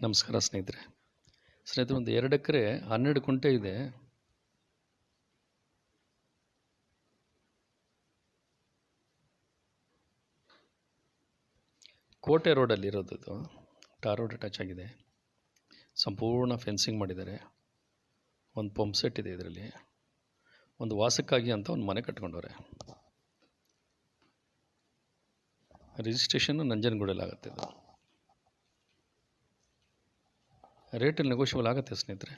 ನಮಸ್ಕಾರ ಸ್ನೇಹಿತರೆ. ಒಂದು 2 ಎಕರೆ 12 ಕುಂಟೆ ಇದೆ. ಕೋಟೆ ರೋಡಲ್ಲಿ ಇರೋದು. ಟಾರ್ ರೋಡ್ ಅಟ್ಯಾಚ್ ಆಗಿದೆ. ಸಂಪೂರ್ಣ ಫೆನ್ಸಿಂಗ್ ಮಾಡಿದ್ದಾರೆ. ಒಂದು ಪಂಪ್ ಸೆಟ್ ಇದೆ ಇದರಲ್ಲಿ. ಒಂದು ವಾಸಕ್ಕಾಗಿ ಅಂತ ಒಂದು ಮನೆ ಕಟ್ಕೊಂಡವ್ರೆ. ರಿಜಿಸ್ಟ್ರೇಷನ್ನು ನಂಜನಗೂಡಲ್ಲಿ ಆಗುತ್ತೆ. ಇದು ರೇಟಲ್ಲಿ ನೆಗೋಷಿಯಬಲ್ ಆಗುತ್ತೆ ಸ್ನೇಹಿತರೆ.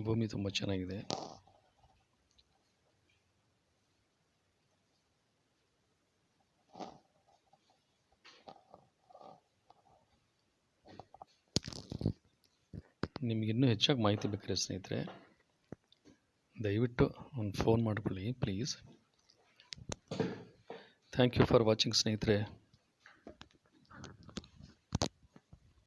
ಭೂಮಿ ತುಂಬ ಚೆನ್ನಾಗಿದೆ. ನಿಮಗಿನ್ನೂ ಹೆಚ್ಚಾಗಿ ಮಾಹಿತಿ ಬೇಕಾದ್ರೆ ಸ್ನೇಹಿತರೆ ದಯವಿಟ್ಟು ಒಂದು ಫೋನ್ ಮಾಡಿಕೊಳ್ಳಿ please. Thank you for watching ಸ್ನೇಹಿತರೆ.